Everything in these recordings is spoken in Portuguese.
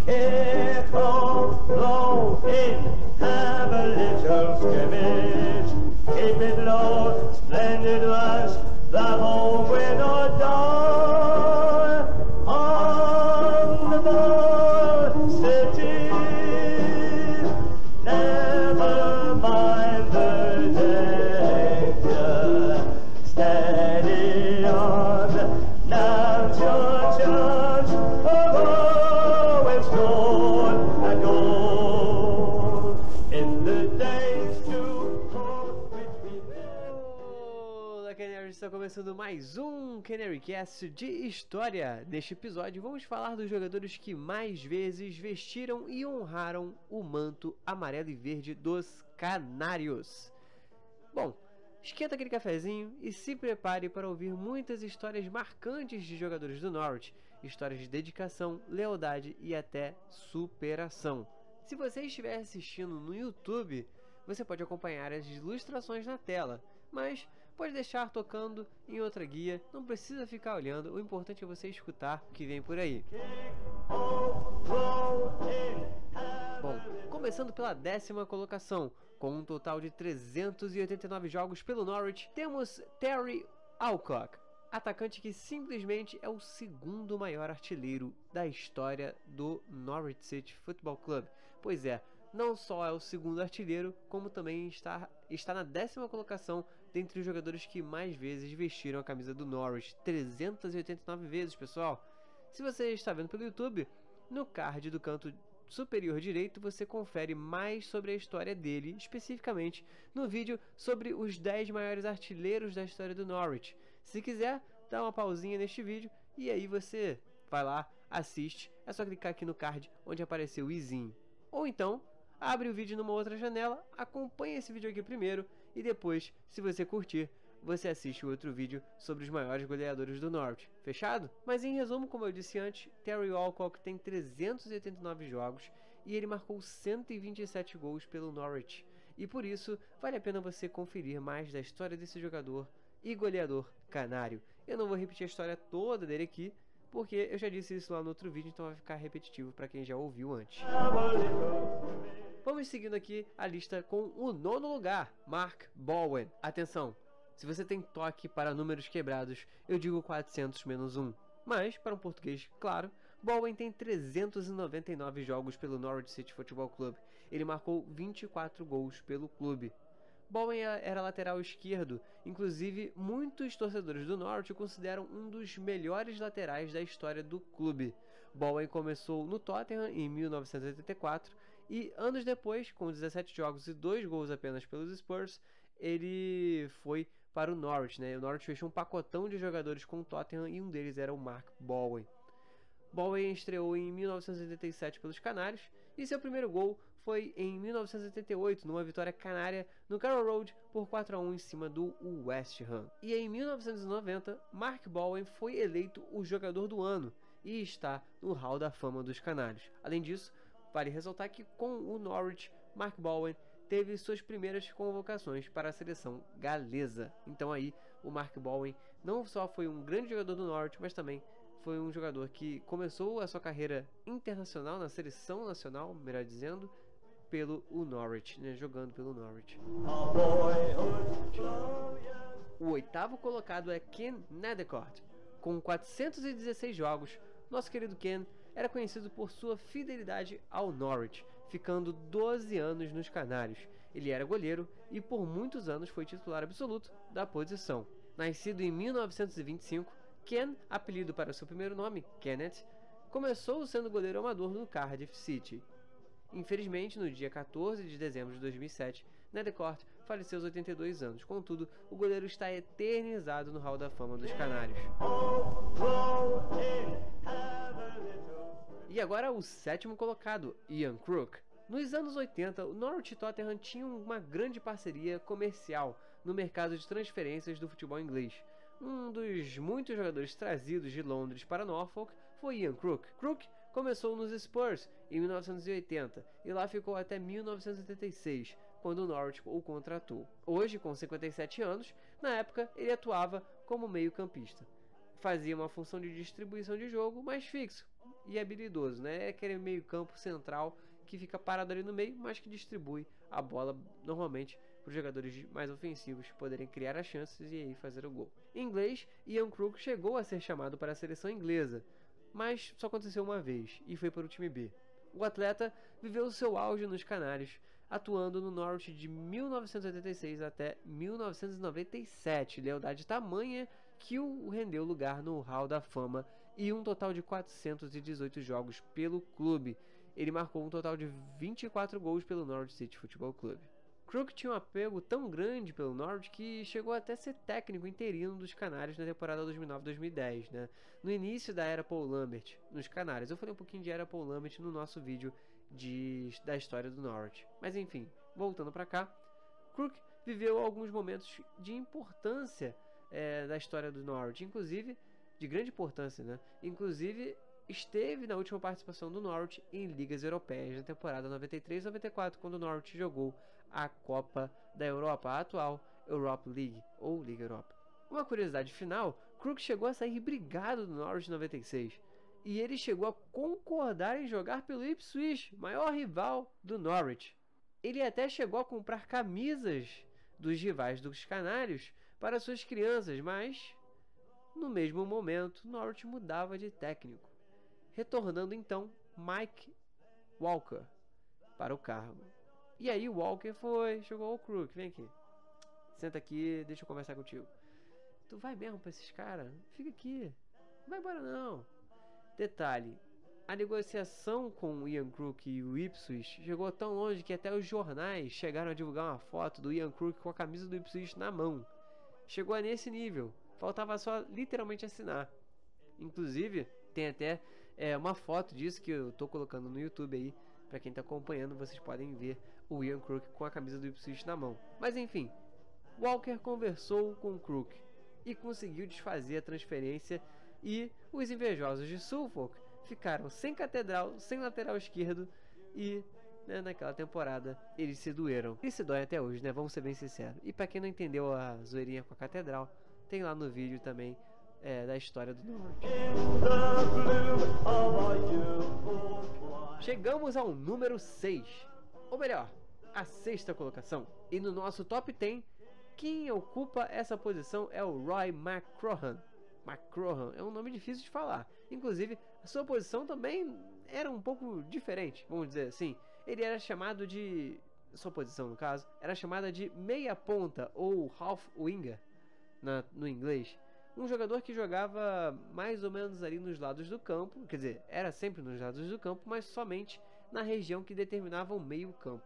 Kick off, blow in, have a little scrimmage. Keep it low, splendid rush, the whole win or die. On the ball, city, never mind the danger. Steady on, now's your chance. Oh, it's gone and gone. In the days to come, which we Olá, Canaries! Está começando mais um CanaryCast de história. Neste episódio vamos falar dos jogadores que mais vezes vestiram e honraram o manto amarelo e verde dos Canários. Bom, esquenta aquele cafezinho e se prepare para ouvir muitas histórias marcantes de jogadores do Norwich, histórias de dedicação, lealdade e até superação. Se você estiver assistindo no YouTube, você pode acompanhar as ilustrações na tela, mas pode deixar tocando em outra guia, não precisa ficar olhando, o importante é você escutar o que vem por aí. Bom, começando pela 10ª colocação, com um total de 389 jogos pelo Norwich, temos Terry Alcock, atacante que simplesmente é o segundo maior artilheiro da história do Norwich City Football Club. Pois é, não só é o segundo artilheiro, como também está na 10ª colocação dentre os jogadores que mais vezes vestiram a camisa do Norwich, 389 vezes, pessoal. Se você está vendo pelo YouTube, no card do canto superior direito você confere mais sobre a história dele, especificamente no vídeo sobre os 10 maiores artilheiros da história do Norwich. Se quiser, dá uma pausinha neste vídeo e aí você vai lá, assiste, é só clicar aqui no card onde apareceu o izinho. Ou então, abre o vídeo numa outra janela, acompanha esse vídeo aqui primeiro e depois, se você curtir, você assiste o outro vídeo sobre os maiores goleadores do Norwich. Fechado? Mas em resumo, como eu disse antes, Terry Alcock tem 389 jogos e ele marcou 127 gols pelo Norwich. E por isso, vale a pena você conferir mais da história desse jogador e goleador canário. Eu não vou repetir a história toda dele aqui, porque eu já disse isso lá no outro vídeo, então vai ficar repetitivo para quem já ouviu antes. Vamos seguindo aqui a lista com o 9º lugar, Mark Bowen. Atenção! Se você tem toque para números quebrados, eu digo 400 menos 1. Mas, para um português claro, Bowen tem 399 jogos pelo Norwich City Football Club. Ele marcou 24 gols pelo clube. Bowen era lateral esquerdo, inclusive muitos torcedores do Norwich o consideram um dos melhores laterais da história do clube. Bowen começou no Tottenham em 1984 e anos depois, com 17 jogos e 2 gols apenas pelos Spurs, ele foi para o Norwich, né? O Norwich fechou um pacotão de jogadores com o Tottenham e um deles era o Mark Bowen. Bowen estreou em 1987 pelos Canários e seu primeiro gol foi em 1988, numa vitória canária no Carrow Road por 4-1 em cima do West Ham. E em 1990, Mark Bowen foi eleito o jogador do ano e está no Hall da Fama dos Canários. Além disso, vale ressaltar que com o Norwich, Mark Bowen teve suas primeiras convocações para a seleção galesa. Então aí, o Mark Bowen não só foi um grande jogador do Norwich, mas também foi um jogador que começou a sua carreira internacional, na seleção nacional, melhor dizendo, pelo Norwich, né, jogando pelo Norwich. O 8º colocado é Ken Nethercourt. Com 416 jogos, nosso querido Ken era conhecido por sua fidelidade ao Norwich, ficando 12 anos nos Canários. Ele era goleiro e por muitos anos foi titular absoluto da posição. Nascido em 1925, Ken, apelido para seu primeiro nome, Kenneth, começou sendo goleiro amador no Cardiff City. Infelizmente, no dia 14 de dezembro de 2007, Nethercourt faleceu aos 82 anos. Contudo, o goleiro está eternizado no Hall da Fama dos Canários. E agora o 7º colocado, Ian Crook. Nos anos 80, o Norwich e Tottenham tinham uma grande parceria comercial no mercado de transferências do futebol inglês. Um dos muitos jogadores trazidos de Londres para Norfolk foi Ian Crook. Crook começou nos Spurs em 1980 e lá ficou até 1986, quando o Norwich o contratou. Hoje, com 57 anos, na época ele atuava como meio-campista. fazia uma função de distribuição de jogo mais fixo e habilidoso, né? É aquele meio campo central que fica parado ali no meio, mas que distribui a bola normalmente para os jogadores mais ofensivos poderem criar as chances e aí fazer o gol. Em inglês, Ian Crook chegou a ser chamado para a seleção inglesa, mas só aconteceu uma vez e foi para o time B. O atleta viveu seu auge nos Canários, atuando no Norwich de 1986 até 1997, lealdade tamanha que o rendeu lugar no Hall da Fama e um total de 418 jogos pelo clube. Ele marcou um total de 24 gols pelo Norwich City Football Club. Crook tinha um apego tão grande pelo Norwich que chegou até a ser técnico interino dos Canários na temporada 2009-2010, né? No início da era Paul Lambert nos Canários. Eu falei um pouquinho de era Paul Lambert no nosso vídeo da história do Norwich. Mas enfim, voltando para cá, Crook viveu alguns momentos de importância da história do Norwich, inclusive de grande importância, né? Inclusive esteve na última participação do Norwich em ligas europeias na temporada 93-94, quando o Norwich jogou a Copa da Europa, a atual Europa League, ou Liga Europa. Uma curiosidade final, Crook chegou a sair brigado do Norwich em 96, e ele chegou a concordar em jogar pelo Ipswich, maior rival do Norwich. Ele até chegou a comprar camisas dos rivais dos Canários para suas crianças, mas no mesmo momento Norwich mudava de técnico, retornando então Mike Walker para o cargo. E aí o Walker chegou ao Crook, vem aqui, senta aqui, deixa eu conversar contigo. Tu vai mesmo pra esses caras? Fica aqui, não vai embora não. Detalhe, a negociação com o Ian Crook e o Ipswich chegou tão longe que até os jornais chegaram a divulgar uma foto do Ian Crook com a camisa do Ipswich na mão. Chegou a nesse nível, faltava só literalmente assinar. Inclusive, tem até uma foto disso que eu tô colocando no YouTube aí. Pra quem tá acompanhando, vocês podem ver o Ian Crook com a camisa do Ipswich na mão. Mas enfim, Walker conversou com Crook e conseguiu desfazer a transferência, e os invejosos de Suffolk ficaram sem catedral, sem lateral esquerdo e naquela temporada eles se doeram. Eles se doem até hoje, né? Vamos ser bem sinceros. E pra quem não entendeu a zoeirinha com a catedral, tem lá no vídeo também da história do Norwich. Chegamos ao número 6, ou melhor, a sexta colocação. E no nosso top 10, quem ocupa essa posição é o Roy McCrohan. McCrohan é um nome difícil de falar. Inclusive, a sua posição também era um pouco diferente, vamos dizer assim. Ele era chamado de... sua posição, no caso, era chamada de meia ponta ou half winger no inglês. Um jogador que jogava mais ou menos ali nos lados do campo, quer dizer, era sempre nos lados do campo, mas somente na região que determinava o meio campo.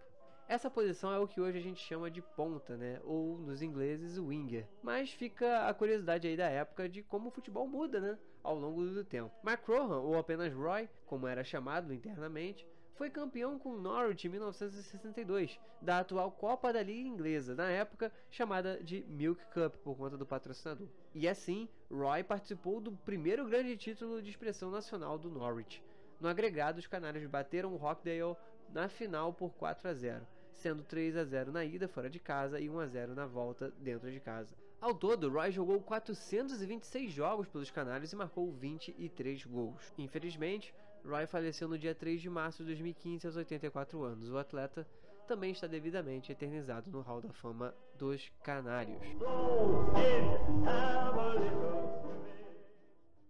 Essa posição é o que hoje a gente chama de ponta, né? Ou nos ingleses, winger. Mas fica a curiosidade aí da época de como o futebol muda, né? Ao longo do tempo. McCrohan, ou apenas Roy, como era chamado internamente, foi campeão com Norwich em 1962, da atual Copa da Liga Inglesa, na época chamada de Milk Cup, por conta do patrocinador. E assim, Roy participou do primeiro grande título de expressão nacional do Norwich. No agregado, os Canários bateram o Rochdale na final por 4-0, sendo 3-0 na ida fora de casa e 1-0 na volta dentro de casa. Ao todo, Roy jogou 426 jogos pelos Canários e marcou 23 gols. Infelizmente, Roy faleceu no dia 3 de março de 2015 aos 84 anos. O atleta também está devidamente eternizado no Hall da Fama dos Canários.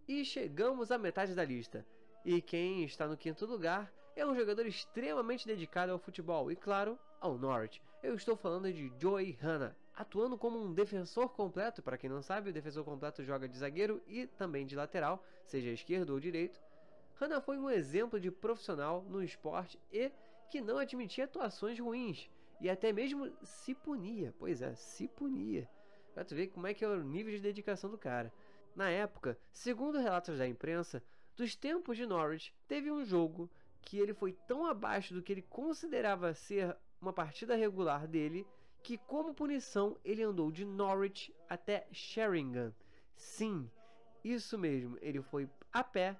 E chegamos à metade da lista. E quem está no quinto lugar é um jogador extremamente dedicado ao futebol e, claro, ao Norwich. Eu estou falando de Joey Hannah, atuando como um defensor completo. Para quem não sabe, o defensor completo joga de zagueiro e também de lateral, seja esquerdo ou direito. Hannah foi um exemplo de profissional no esporte e que não admitia atuações ruins e até mesmo se punia. Pois é, se punia. Pra tu ver como é que é o nível de dedicação do cara. Na época, segundo relatos da imprensa, dos tempos de Norwich, teve um jogo que ele foi tão abaixo do que ele considerava ser uma partida regular dele, que como punição ele andou de Norwich até Sheringham. Sim, isso mesmo, ele foi a pé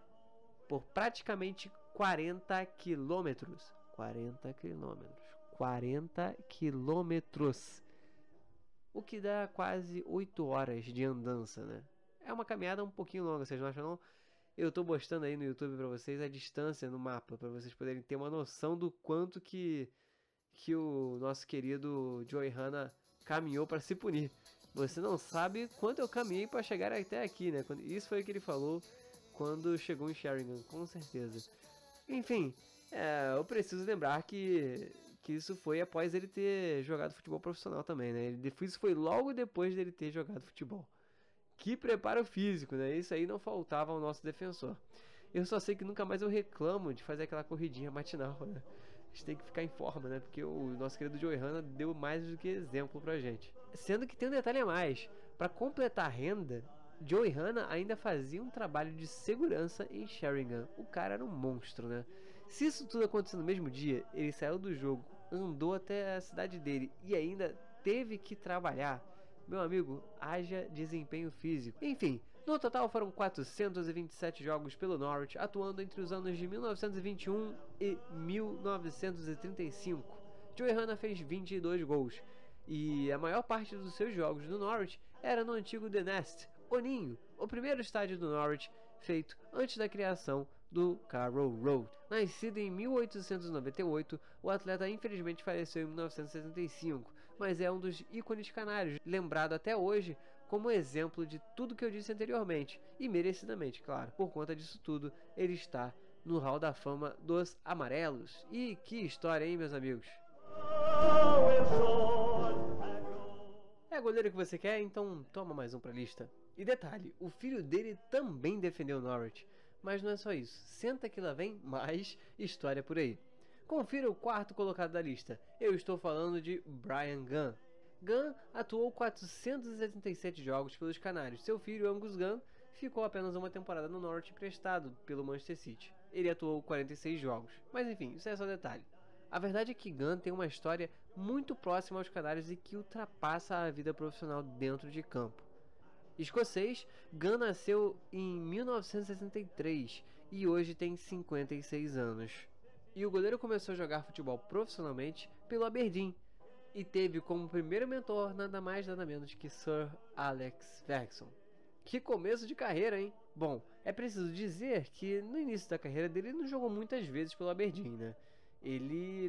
por praticamente 40 quilômetros. 40 quilômetros. 40 quilômetros. O que dá quase 8 horas de andança, né? É uma caminhada um pouquinho longa, vocês não acham não? Eu tô postando aí no YouTube pra vocês a distância no mapa, pra vocês poderem ter uma noção do quanto que o nosso querido Joey Hana caminhou pra se punir. Você não sabe quanto eu caminhei pra chegar até aqui, né? Isso foi o que ele falou quando chegou em Sharingan, com certeza. Enfim, eu preciso lembrar que isso foi após ele ter jogado futebol profissional também, né? Isso foi logo depois dele ter jogado futebol. Que preparo físico, né? Isso aí não faltava ao nosso defensor. Eu só sei que nunca mais eu reclamo de fazer aquela corridinha matinal, né? A gente tem que ficar em forma, né? Porque o nosso querido Joey Hana deu mais do que exemplo pra gente. Sendo que tem um detalhe a mais. Para completar a renda, Joey Hana ainda fazia um trabalho de segurança em Sharingan. O cara era um monstro, né? Se isso tudo aconteceu no mesmo dia, ele saiu do jogo, andou até a cidade dele e ainda teve que trabalhar. Meu amigo, haja desempenho físico. Enfim, no total foram 427 jogos pelo Norwich, atuando entre os anos de 1921 e 1935. Joey Hana fez 22 gols, e a maior parte dos seus jogos no Norwich era no antigo The Nest, o Ninho, o primeiro estádio do Norwich feito antes da criação do Carrow Road. Nascido em 1898, o atleta infelizmente faleceu em 1975, mas é um dos ícones canários, lembrado até hoje como exemplo de tudo que eu disse anteriormente, e merecidamente, claro. Por conta disso tudo, ele está no Hall da Fama dos Amarelos. E que história, hein, meus amigos? É goleiro que você quer? Então toma mais um pra lista. E detalhe, o filho dele também defendeu o Norwich. Mas não é só isso, senta que lá vem mais história por aí. Confira o quarto colocado da lista, eu estou falando de Bryan Gunn. Gunn atuou 477 jogos pelos Canários, seu filho Angus Gunn ficou apenas uma temporada no Norwich emprestado pelo Manchester City. Ele atuou 46 jogos, mas enfim, isso é só detalhe. A verdade é que Gunn tem uma história muito próxima aos Canários e que ultrapassa a vida profissional dentro de campo. Escocês, Gunn nasceu em 1963 e hoje tem 56 anos. E o goleiro começou a jogar futebol profissionalmente pelo Aberdeen e teve como primeiro mentor nada mais nada menos que Sir Alex Ferguson. Que começo de carreira, hein? Bom, é preciso dizer que no início da carreira dele ele não jogou muitas vezes pelo Aberdeen, né?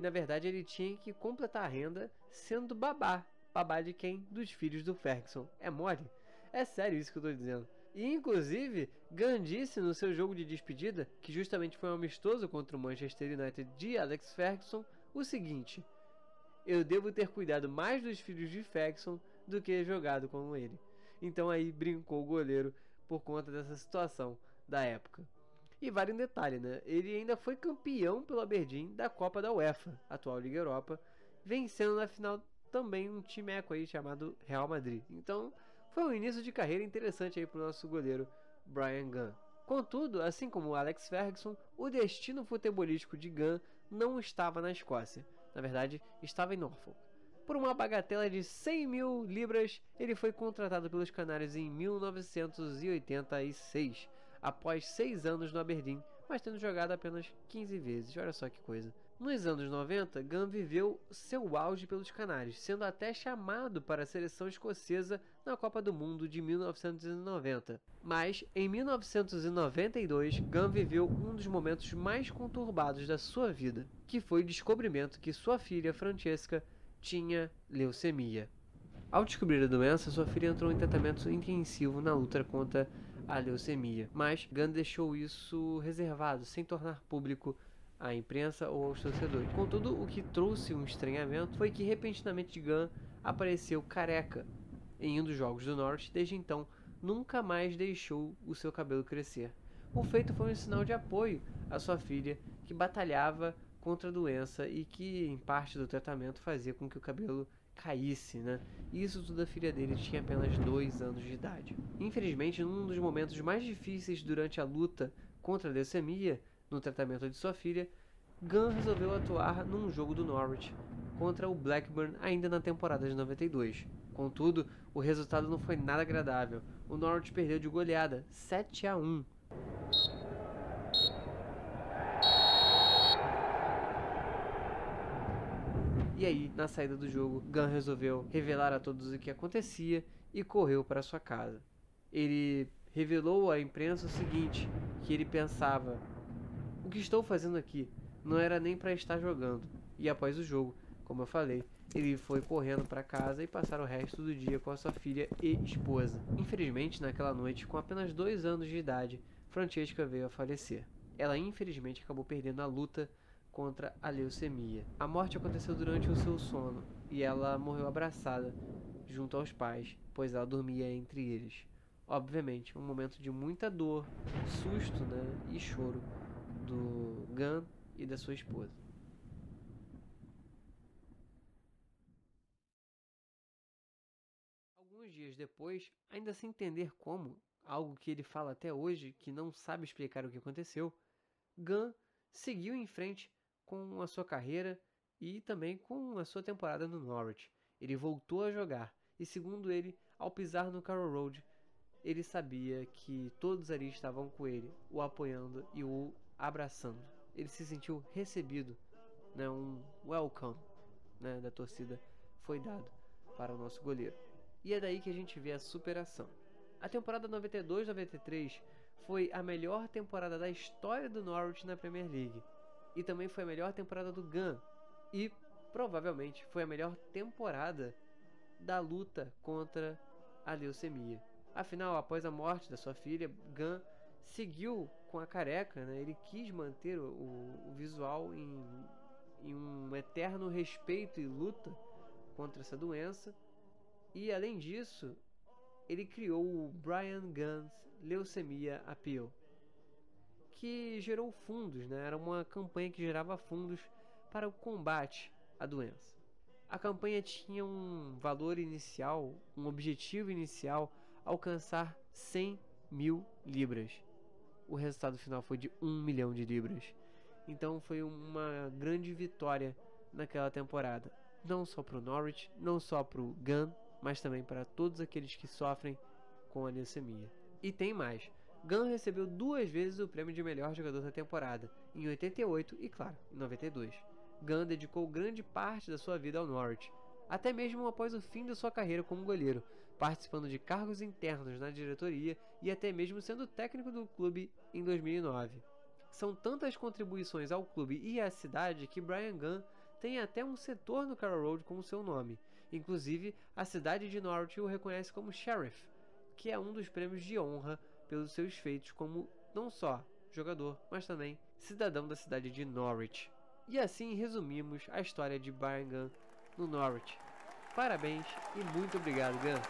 Na verdade, ele tinha que completar a renda sendo babá. Babá de quem? Dos filhos do Ferguson. É mole? É sério isso que eu tô dizendo. E inclusive, Gunn disse no seu jogo de despedida, que justamente foi um amistoso contra o Manchester United de Alex Ferguson, o seguinte: eu devo ter cuidado mais dos filhos de Ferguson do que jogado com ele. Então aí brincou o goleiro por conta dessa situação da época. E vale um detalhe, né? Ele ainda foi campeão pelo Aberdeen da Copa da UEFA, atual Liga Europa, vencendo na final também um timeco aí chamado Real Madrid. Então foi um início de carreira interessante aí para o nosso goleiro Bryan Gunn. Contudo, assim como o Alex Ferguson, o destino futebolístico de Gunn não estava na Escócia. Na verdade, estava em Norfolk. Por uma bagatela de 100 mil libras, ele foi contratado pelos Canários em 1986, após 6 anos no Aberdeen, mas tendo jogado apenas 15 vezes. Olha só que coisa. Nos anos 90, Gunn viveu seu auge pelos Canários, sendo até chamado para a seleção escocesa na Copa do Mundo de 1990. Mas, em 1992, Gunn viveu um dos momentos mais conturbados da sua vida, que foi o descobrimento que sua filha, Francesca, tinha leucemia. Ao descobrir a doença, sua filha entrou em tratamento intensivo na luta contra a leucemia, mas Gunn deixou isso reservado, sem tornar público à imprensa ou aos torcedores. Contudo, o que trouxe um estranhamento foi que repentinamente Gunn apareceu careca em um dos jogos do Norwich. Desde então, nunca mais deixou o seu cabelo crescer. O feito foi um sinal de apoio à sua filha, que batalhava contra a doença e que, em parte do tratamento, fazia com que o cabelo caísse, né? Isso tudo a filha dele tinha apenas 2 anos de idade. Infelizmente, num dos momentos mais difíceis durante a luta contra a leucemia, no tratamento de sua filha, Gunn resolveu atuar num jogo do Norwich contra o Blackburn ainda na temporada de 92. Contudo, o resultado não foi nada agradável. O Norwich perdeu de goleada, 7-1. E aí, na saída do jogo, Gunn resolveu revelar a todos o que acontecia e correu para sua casa. Ele revelou à imprensa o seguinte, que ele pensava: o que estou fazendo aqui não era nem para estar jogando. E após o jogo, como eu falei, ele foi correndo para casa e passar o resto do dia com a sua filha e esposa. Infelizmente, naquela noite, com apenas 2 anos de idade, Francesca veio a falecer. Ela infelizmente acabou perdendo a luta contra a leucemia. A morte aconteceu durante o seu sono e ela morreu abraçada junto aos pais, pois ela dormia entre eles. Obviamente, um momento de muita dor, susto, e choro do Gunn e da sua esposa. Alguns dias depois, ainda sem entender como, algo que ele fala até hoje, que não sabe explicar o que aconteceu, Gunn seguiu em frente com a sua carreira e também com a sua temporada no Norwich. Ele voltou a jogar e, segundo ele, ao pisar no Carroll Road, ele sabia que todos ali estavam com ele, o apoiando e o abraçando. Ele se sentiu recebido, um welcome, da torcida foi dado para o nosso goleiro. E é daí que a gente vê a superação. A temporada 92-93 foi a melhor temporada da história do Norwich na Premier League. E também foi a melhor temporada do Gunn. E provavelmente foi a melhor temporada da luta contra a leucemia. Afinal, após a morte da sua filha, Gunn seguiu com a careca, ele quis manter o visual em um eterno respeito e luta contra essa doença. E além disso, ele criou o Brian Gunn's Leucemia Appeal, que gerou fundos, era uma campanha que gerava fundos para o combate à doença. A campanha tinha um valor inicial, um objetivo inicial, alcançar 100 mil libras. O resultado final foi de 1 milhão de libras. Então foi uma grande vitória naquela temporada. Não só para o Norwich, não só para o Gunn, mas também para todos aqueles que sofrem com a leucemia. E tem mais. Gunn recebeu 2 vezes o prêmio de melhor jogador da temporada, em 88 e, claro, em 92. Gunn dedicou grande parte da sua vida ao Norwich, até mesmo após o fim da sua carreira como goleiro, participando de cargos internos na diretoria e até mesmo sendo técnico do clube em 2009. São tantas contribuições ao clube e à cidade que Brian Gunn tem até um setor no Carroll Road com o seu nome. Inclusive, a cidade de Norwich o reconhece como Sheriff, que é um dos prêmios de honra pelos seus feitos como não só jogador, mas também cidadão da cidade de Norwich. E assim resumimos a história de Brian Gunn no Norwich. Parabéns e muito obrigado, Gunn.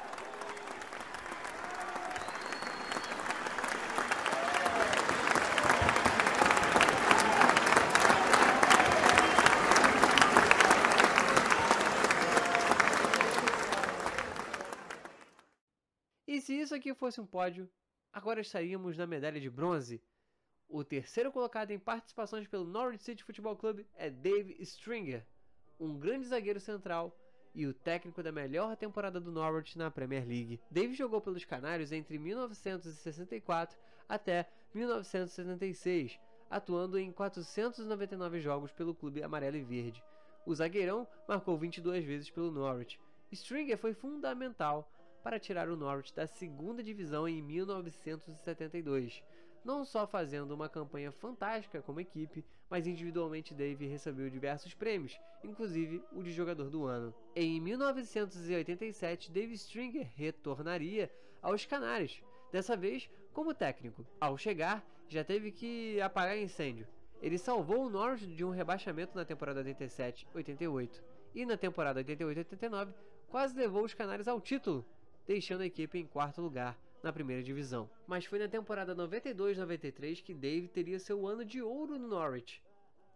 E se isso aqui fosse um pódio, agora estaríamos na medalha de bronze. O terceiro colocado em participações pelo Norwich City Football Club é Dave Stringer, um grande zagueiro central e o técnico da melhor temporada do Norwich na Premier League. Dave jogou pelos Canários entre 1964 até 1976, atuando em 499 jogos pelo clube amarelo e verde. O zagueirão marcou 22 vezes pelo Norwich. Stringer foi fundamental para tirar o Norwich da segunda divisão em 1972, não só fazendo uma campanha fantástica como equipe, mas individualmente Dave recebeu diversos prêmios, inclusive o de jogador do ano. Em 1987, Dave Stringer retornaria aos Canários, dessa vez como técnico. Ao chegar, já teve que apagar incêndio. Ele salvou o Norwich de um rebaixamento na temporada 87-88 e na temporada 88-89 quase levou os Canários ao título, deixando a equipe em 4º lugar na primeira divisão. Mas foi na temporada 92-93 que Dave teria seu ano de ouro no Norwich,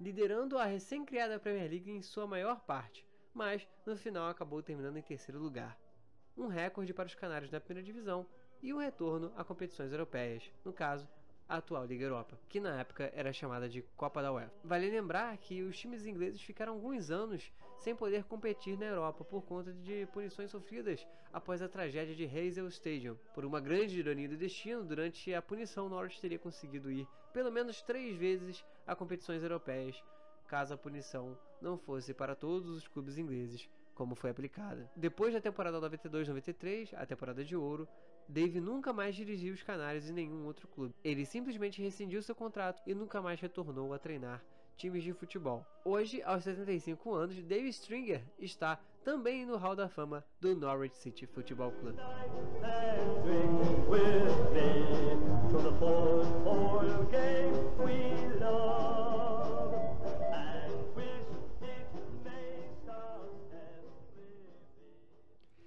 liderando a recém-criada Premier League em sua maior parte, mas no final acabou terminando em 3º lugar. Um recorde para os Canários na primeira divisão e um retorno a competições europeias, no caso, a atual Liga Europa, que na época era chamada de Copa da UEFA. Vale lembrar que os times ingleses ficaram alguns anos sem poder competir na Europa por conta de punições sofridas após a tragédia de Hazel Stadium. Por uma grande ironia do destino, durante a punição, Norwich teria conseguido ir pelo menos 3 vezes a competições europeias, caso a punição não fosse para todos os clubes ingleses, como foi aplicada. Depois da temporada 92-93, a temporada de ouro, Dave nunca mais dirigiu os Canários em nenhum outro clube. Ele simplesmente rescindiu seu contrato e nunca mais retornou a treinar times de futebol. Hoje, aos 75 anos, Dave Stringer está também no Hall da Fama do Norwich City Football Club.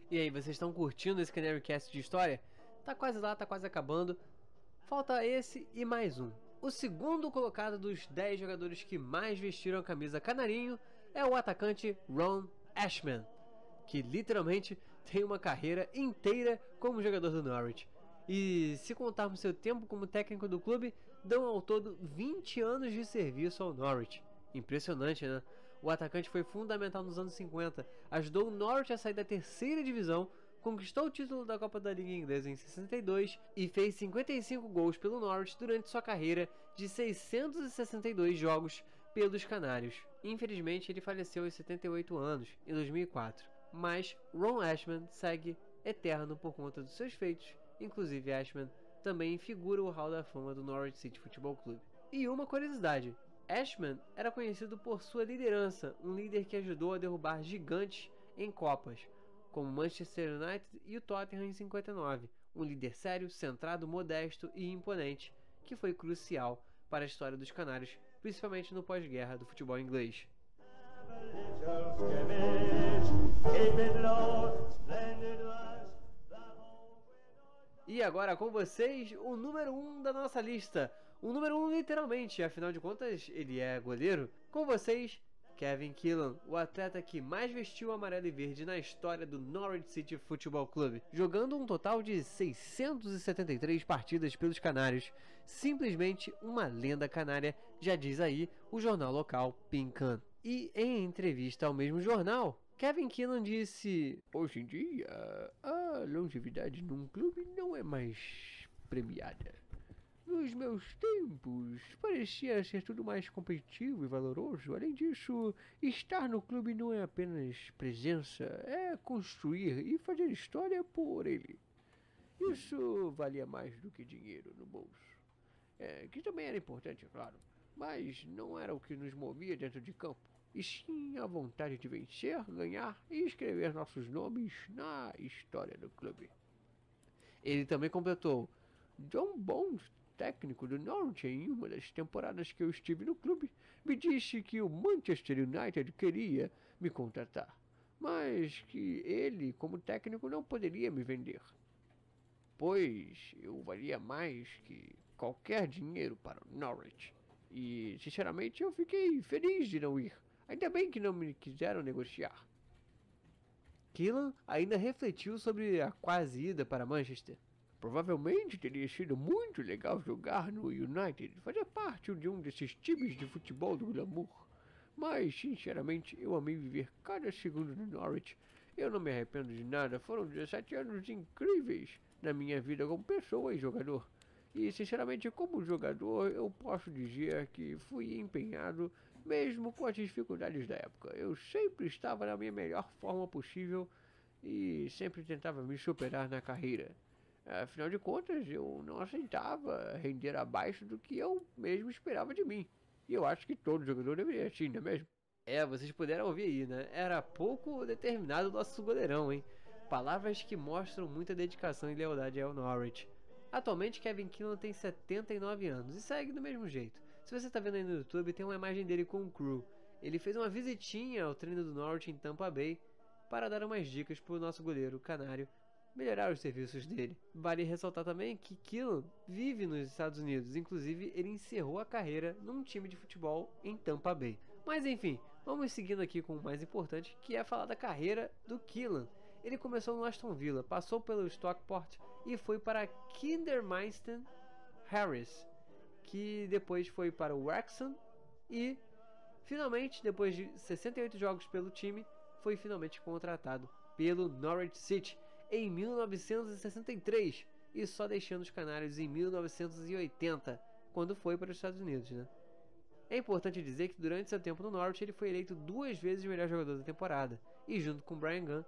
E aí, vocês estão curtindo esse Canary Cast de história? Tá quase lá, tá quase acabando. Falta esse e mais um. O segundo colocado dos 10 jogadores que mais vestiram a camisa canarinho é o atacante Ron Ashman, que literalmente tem uma carreira inteira como jogador do Norwich. E se contarmos seu tempo como técnico do clube, dão ao todo 20 anos de serviço ao Norwich. Impressionante, né? O atacante foi fundamental nos anos 50, ajudou o Norwich a sair da terceira divisão, conquistou o título da Copa da Liga Inglesa em 62 e fez 55 gols pelo Norwich durante sua carreira de 662 jogos pelos Canários. Infelizmente, ele faleceu aos 78 anos, em 2004. Mas Ron Ashman segue eterno por conta dos seus feitos. Inclusive, Ashman também figura o Hall da Fama do Norwich City Football Club. E uma curiosidade, Ashman era conhecido por sua liderança, um líder que ajudou a derrubar gigantes em Copas, como Manchester United e o Tottenham em 59, um líder sério, centrado, modesto e imponente, que foi crucial para a história dos Canários, principalmente no pós-guerra do futebol inglês. E agora com vocês, o número 1 da nossa lista. O número 1 literalmente, afinal de contas ele é goleiro. Com vocês, Kevin Killan, o atleta que mais vestiu amarelo e verde na história do Norwich City Football Club, jogando um total de 673 partidas pelos Canários. Simplesmente uma lenda canária, já diz aí o jornal local Pincan. E em entrevista ao mesmo jornal, Kevin Killan disse: "Hoje em dia, a longevidade num clube não é mais premiada. Nos meus tempos, parecia ser tudo mais competitivo e valoroso. Além disso, estar no clube não é apenas presença, é construir e fazer história por ele. Isso valia mais do que dinheiro no bolso. Que também era importante, é claro, mas não era o que nos movia dentro de campo, e sim a vontade de vencer, ganhar e escrever nossos nomes na história do clube." Ele também completou: "John Bond, técnico do Norwich em uma das temporadas que eu estive no clube, me disse que o Manchester United queria me contratar, mas que ele, como técnico, não poderia me vender, pois eu valia mais que qualquer dinheiro para o Norwich. E, sinceramente, eu fiquei feliz de não ir. Ainda bem que não me quiseram negociar." Killan ainda refletiu sobre a quase ida para Manchester. "Provavelmente teria sido muito legal jogar no United, fazer parte de um desses times de futebol do glamour. Mas, sinceramente, eu amei viver cada segundo no Norwich. Eu não me arrependo de nada, foram 17 anos incríveis na minha vida como pessoa e jogador. E, sinceramente, como jogador, eu posso dizer que fui empenhado mesmo com as dificuldades da época. Eu sempre estava na minha melhor forma possível e sempre tentava me superar na carreira. Afinal de contas, eu não aceitava render abaixo do que eu mesmo esperava de mim. E eu acho que todo jogador deveria assim, não é mesmo?" Vocês puderam ouvir aí, né? Era pouco determinado o nosso goleirão, hein? Palavras que mostram muita dedicação e lealdade ao Norwich. Atualmente, Kevin Killan tem 79 anos e segue do mesmo jeito. Se você está vendo aí no YouTube, tem uma imagem dele com o crew. Ele fez uma visitinha ao treino do Norwich em Tampa Bay para dar umas dicas para o nosso goleiro canário melhorar os serviços dele. Vale ressaltar também que Killan vive nos Estados Unidos, inclusive ele encerrou a carreira num time de futebol em Tampa Bay. Mas enfim, vamos seguindo aqui com o mais importante, que é falar da carreira do Killan. Ele começou no Aston Villa, passou pelo Stockport e foi para Kidderminster Harris, que depois foi para o Wrexham e finalmente, depois de 68 jogos pelo time, foi finalmente contratado pelo Norwich City em 1963 e só deixando os Canários em 1980, quando foi para os Estados Unidos, né? É importante dizer que durante seu tempo no Norwich ele foi eleito 2 vezes o melhor jogador da temporada e junto com Brian Gunn,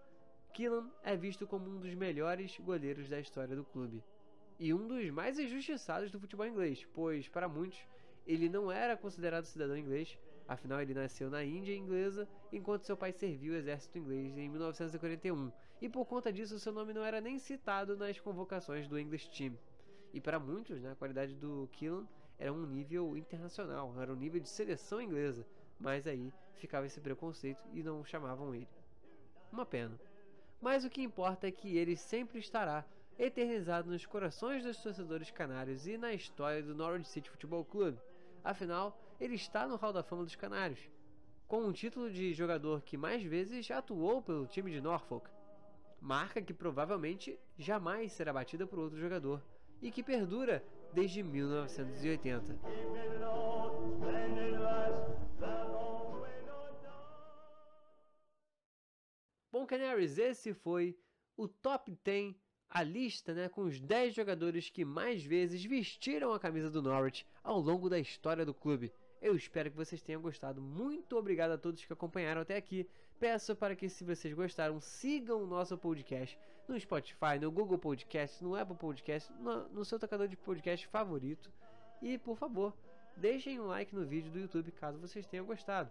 Keelan é visto como um dos melhores goleiros da história do clube e um dos mais injustiçados do futebol inglês, pois, para muitos, ele não era considerado cidadão inglês, afinal ele nasceu na Índia inglesa, enquanto seu pai serviu o exército inglês em 1941, e por conta disso seu nome não era nem citado nas convocações do English Team. E para muitos, né, a qualidade do Keelan era um nível internacional, era um nível de seleção inglesa, mas aí ficava esse preconceito e não chamavam ele. Uma pena. Mas o que importa é que ele sempre estará eternizado nos corações dos torcedores canários e na história do Norwich City Football Club. Afinal, ele está no Hall da Fama dos Canários, com um título de jogador que mais vezes atuou pelo time de Norfolk, marca que provavelmente jamais será batida por outro jogador e que perdura desde 1980. Bom, Canaries, esse foi o Top 10, a lista, né, com os 10 jogadores que mais vezes vestiram a camisa do Norwich ao longo da história do clube. Eu espero que vocês tenham gostado. Muito obrigado a todos que acompanharam até aqui. Peço para que, se vocês gostaram, sigam o nosso podcast no Spotify, no Google Podcast, no Apple Podcast, no seu tocador de podcast favorito. E, por favor, deixem um like no vídeo do YouTube caso vocês tenham gostado.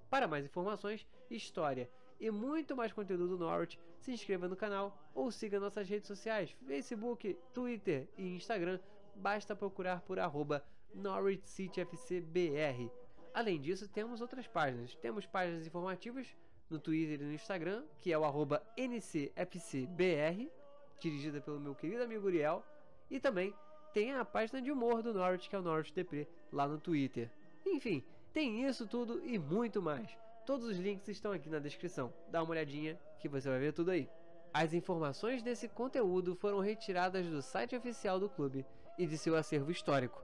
Para mais informações, história e muito mais conteúdo do Norwich, se inscreva no canal ou siga nossas redes sociais, Facebook, Twitter e Instagram. Basta procurar por @NorwichCityFCBR. Além disso, temos outras páginas. Temos páginas informativas no Twitter e no Instagram, que é o @NCFCBR, dirigida pelo meu querido amigo Uriel. E também tem a página de humor do Norwich, que é o Norwich Depre, lá no Twitter. Enfim, tem isso tudo e muito mais. Todos os links estão aqui na descrição. Dá uma olhadinha que você vai ver tudo aí. As informações desse conteúdo foram retiradas do site oficial do clube e de seu acervo histórico,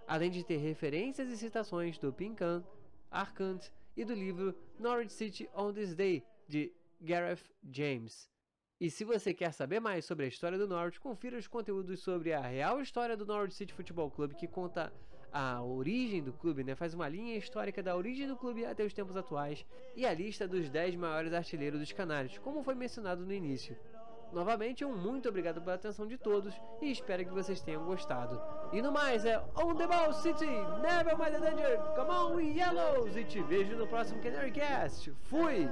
além de ter referências e citações do Pincan, Arcant e do livro Norwich City on This Day, de Gareth James. E se você quer saber mais sobre a história do Norwich, confira os conteúdos sobre a real história do Norwich City Football Club, que conta a origem do clube, né? Faz uma linha histórica da origem do clube até os tempos atuais e a lista dos 10 maiores artilheiros dos Canários, como foi mencionado no início. Novamente, um muito obrigado pela atenção de todos e espero que vocês tenham gostado. E no mais, é On The Ball City, Never Mind the Danger, Come On We Yellows, e te vejo no próximo Canary Cast. Fui!